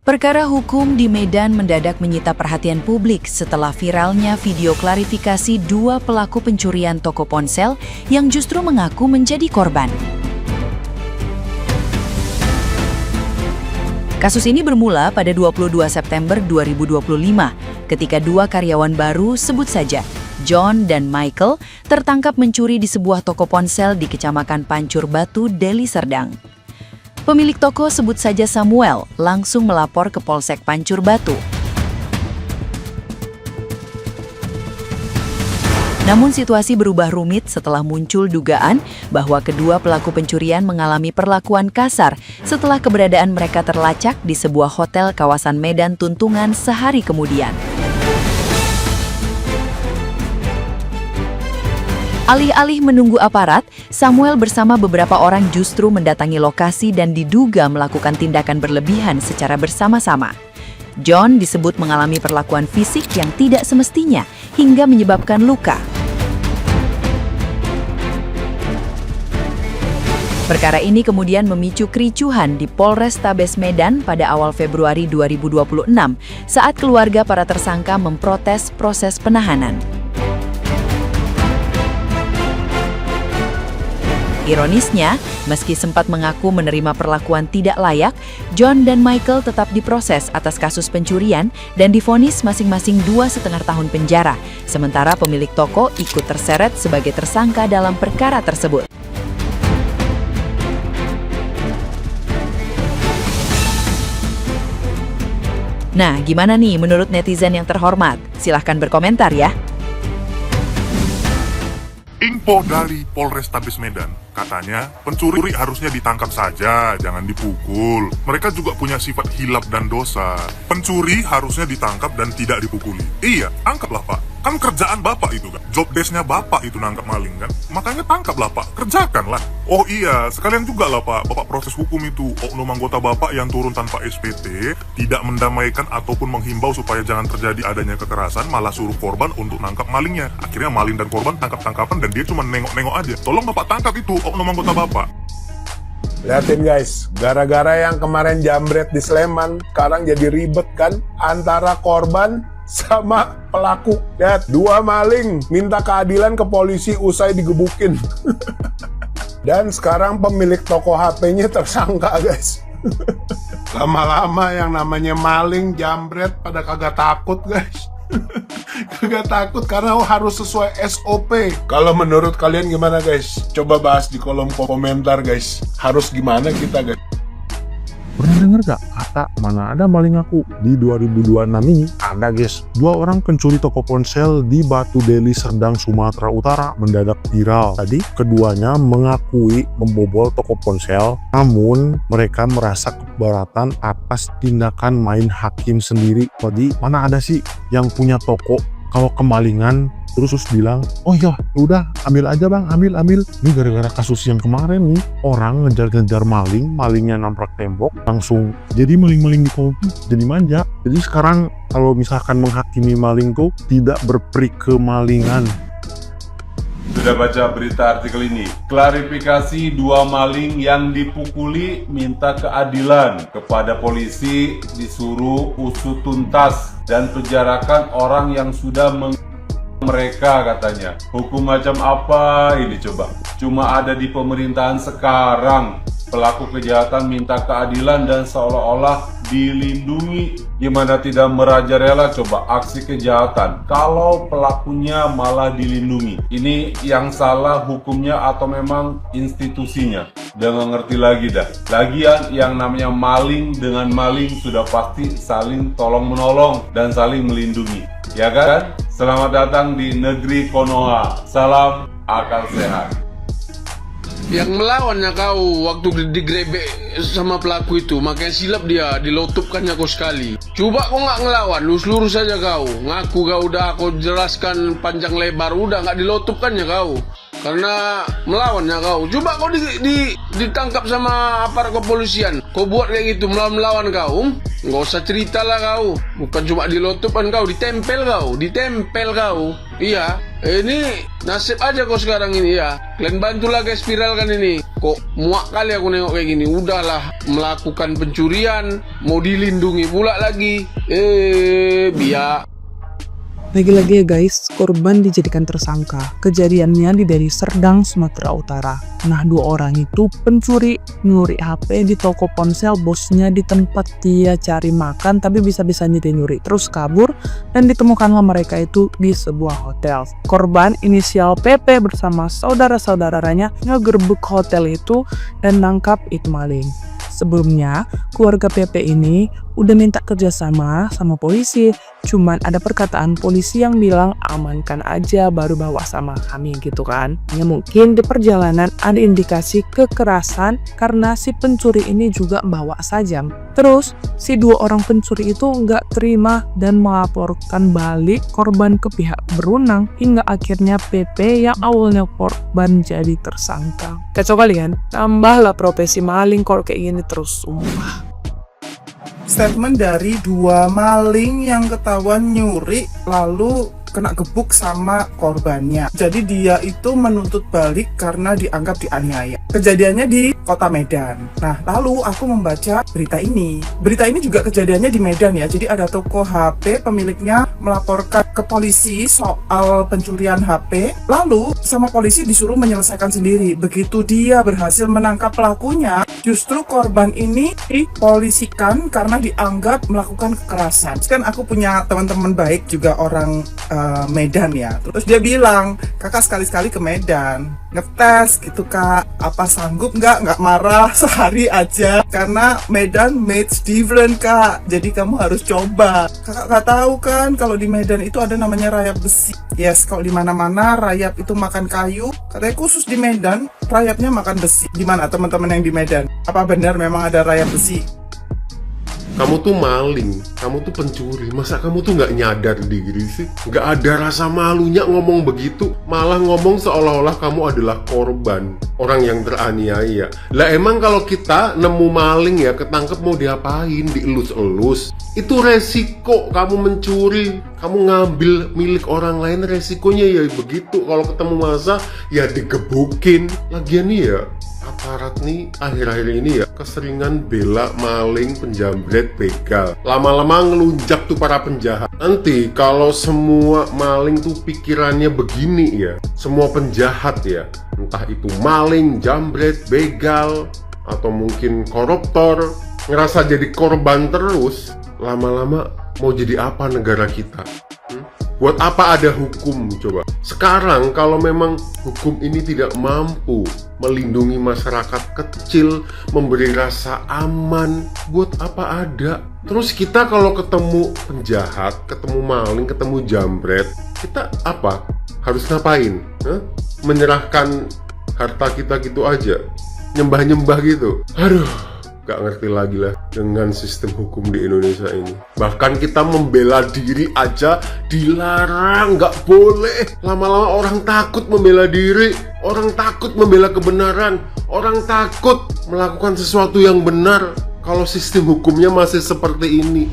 Perkara hukum di Medan mendadak menyita perhatian publik setelah viralnya video klarifikasi dua pelaku pencurian toko ponsel yang justru mengaku menjadi korban. Kasus ini bermula pada 22 September 2025 ketika dua karyawan baru, sebut saja John dan Michael, tertangkap mencuri di sebuah toko ponsel di Kecamatan Pancur Batu, Deli Serdang. Pemilik toko, sebut saja Samuel, langsung melapor ke Polsek Pancur Batu. Namun situasi berubah rumit setelah muncul dugaan bahwa kedua pelaku pencurian mengalami perlakuan kasar setelah keberadaan mereka terlacak di sebuah hotel kawasan Medan Tuntungan sehari kemudian. Alih-alih menunggu aparat, Samuel bersama beberapa orang justru mendatangi lokasi dan diduga melakukan tindakan berlebihan secara bersama-sama. John disebut mengalami perlakuan fisik yang tidak semestinya hingga menyebabkan luka. Perkara ini kemudian memicu kericuhan di Polrestabes Medan pada awal Februari 2026 saat keluarga para tersangka memprotes proses penahanan. Ironisnya, meski sempat mengaku menerima perlakuan tidak layak, John dan Michael tetap diproses atas kasus pencurian dan divonis masing-masing 2,5 tahun penjara, sementara pemilik toko ikut terseret sebagai tersangka dalam perkara tersebut. Nah, gimana nih menurut netizen yang terhormat? Silahkan berkomentar ya. Info dari Polrestabes Medan, katanya pencuri harusnya ditangkap saja, jangan dipukul. Mereka juga punya sifat hilaf dan dosa. Pencuri harusnya ditangkap dan tidak dipukuli. Iya, tangkaplah Pak. Kan kerjaan Bapak itu kan. Job desk-nya Bapak itu nangkap maling kan. Makanya tangkaplah Pak, kerjakanlah. Oh iya, sekalian juga lah Pak, Bapak proses hukum itu. Oknum anggota Bapak yang turun tanpa SPT, tidak mendamaikan ataupun menghimbau supaya jangan terjadi adanya kekerasan, malah suruh korban untuk nangkap malingnya. Akhirnya maling dan korban tangkap-tangkapan dan dia cuma nengok-nengok aja. Tolong Bapak tangkap itu oknum anggota Bapak. Lihatin guys, gara-gara yang kemarin jambret di Sleman, sekarang jadi ribet kan antara korban sama pelaku. Lihat, dua maling minta keadilan ke polisi usai digebukin. Dan sekarang pemilik toko HP-nya tersangka guys. Lama-lama yang namanya maling, jambret pada kagak takut guys. Kagak takut karena harus sesuai SOP. Kalau menurut kalian gimana guys? Coba bahas di kolom komentar guys. Harus gimana kita guys? Pernah denger gak kata mana ada maling aku? Di 2026 ini ada guys, dua orang pencuri toko ponsel di Batu Deli Serdang, Sumatera Utara mendadak viral. Tadi keduanya mengakui membobol toko ponsel, namun mereka merasa keberatan atas tindakan main hakim sendiri. Jadi mana ada sih yang punya toko kalau kemalingan terus bilang, oh ya udah ambil aja bang, ambil. Ini gara-gara kasus yang kemarin nih, orang ngejar-ngejar malingnya nabrak tembok, langsung jadi maling-maling di kopi, jadi manja. Jadi sekarang kalau misalkan menghakimi maling tuh tidak berperi kemalingan. Sudah baca berita artikel ini? Klarifikasi dua maling yang dipukuli minta keadilan kepada polisi, disuruh usut tuntas dan penjarakan orang yang sudah mereka, katanya. Hukum macam apa ini coba? Cuma ada di pemerintahan sekarang. Pelaku kejahatan minta keadilan dan seolah-olah dilindungi. Gimana tidak merajalela coba aksi kejahatan kalau pelakunya malah dilindungi? Ini yang salah hukumnya atau memang institusinya? Udah nggak ngerti lagi dah. Lagian yang namanya maling dengan maling sudah pasti saling tolong-menolong dan saling melindungi. Ya kan? Selamat datang di negeri Konoha. Salam akal sehat. Yang melawannya kau waktu digrebek sama pelaku itu, makanya silap dia, dilotupkannya kau sekali. Coba kau nggak ngelawan, lurus-lurus saja kau. Ngaku kau udah, kau jelaskan panjang lebar, udah nggak dilotupkannya kau. Karena melawannya kau. Coba kau ditangkap sama aparat kepolisian. Kau buat kayak gitu, melawan kau. Nggak usah cerita lah kau. Bukan cuma dilotup kan kau, ditempel kau. Iya, ini nasib aja kau sekarang ini ya. Kalian bantulah guys, viralkan ini. Kok muak kali aku nengok kayak gini. Udahlah, melakukan pencurian, mau dilindungi pula lagi. Biar. Lagi-lagi ya guys, korban dijadikan tersangka. Kejadiannya di Deli Serdang, Sumatera Utara. Nah, 2 orang itu pencuri nyuri HP di toko ponsel bosnya di tempat dia cari makan, tapi bisa-bisanya dia nyuri. Terus kabur dan ditemukanlah mereka itu di sebuah hotel. Korban inisial PP bersama saudara-saudaranya ngegerebek hotel itu dan nangkap itu maling. Sebelumnya, keluarga PP ini udah minta kerjasama sama polisi. Cuman ada perkataan polisi yang bilang amankan aja baru bawa sama kami gitu kan. Ya mungkin di perjalanan ada indikasi kekerasan karena si pencuri ini juga bawa sajam. Terus si 2 orang pencuri itu nggak terima dan melaporkan balik korban ke pihak berwenang hingga akhirnya PP yang awalnya korban jadi tersangka. Kacau kalian, tambahlah profesi maling kalau kayak gini terus, sumpah. Statement dari 2 maling yang ketahuan nyuri lalu kena gebuk sama korbannya. Jadi dia itu menuntut balik karena dianggap dianiaya. Kejadiannya di kota Medan. Nah, lalu aku membaca berita ini. Berita ini juga kejadiannya di Medan ya. Jadi ada toko HP, pemiliknya melaporkan ke polisi soal pencurian HP. Lalu sama polisi disuruh menyelesaikan sendiri. Begitu dia berhasil menangkap pelakunya, justru korban ini dipolisikan karena dianggap melakukan kekerasan. Kan aku punya teman-teman baik juga orang Medan ya. Terus dia bilang, kakak sekali-sekali ke Medan ngetes gitu kak, apa sanggup nggak marah sehari aja, karena Medan mates different kak, jadi kamu harus coba. Kakak nggak tahu kan kalau di Medan itu ada namanya rayap besi. Yes, kalau di mana-mana rayap itu makan kayu, katanya khusus di Medan rayapnya makan besi. Gimana teman-teman yang di Medan? Apa benar memang ada rayap besi? Kamu tuh maling, kamu tuh pencuri, masa kamu tuh nggak nyadar diri sih? Nggak ada rasa malunya ngomong begitu, malah ngomong seolah-olah kamu adalah korban, orang yang teraniaya. Lah emang kalau kita nemu maling ya, ketangkep mau diapain? Dielus-elus. Itu resiko kamu mencuri, kamu ngambil milik orang lain, resikonya ya begitu. Kalau ketemu masa ya digebukin. Lagian nih ya, aparat nih akhir-akhir ini ya keseringan bela maling, penjambret, begal. Lama-lama ngelunjak tuh para penjahat. Nanti kalau semua maling tuh pikirannya begini ya, semua penjahat ya, entah itu maling, jambret, begal, atau mungkin koruptor, ngerasa jadi korban terus, lama-lama mau jadi apa negara kita? Buat apa ada hukum coba? Sekarang kalau memang hukum ini tidak mampu melindungi masyarakat kecil, memberi rasa aman, buat apa ada? Terus kita kalau ketemu penjahat, ketemu maling, ketemu jambret, kita apa? Harus ngapain? Menyerahkan harta kita gitu aja? Nyembah-nyembah gitu? Aduh, gak ngerti lagi lah dengan sistem hukum di Indonesia ini. Bahkan kita membela diri aja dilarang, gak boleh. Lama-lama orang takut membela diri, orang takut membela kebenaran, orang takut melakukan sesuatu yang benar kalau sistem hukumnya masih seperti ini.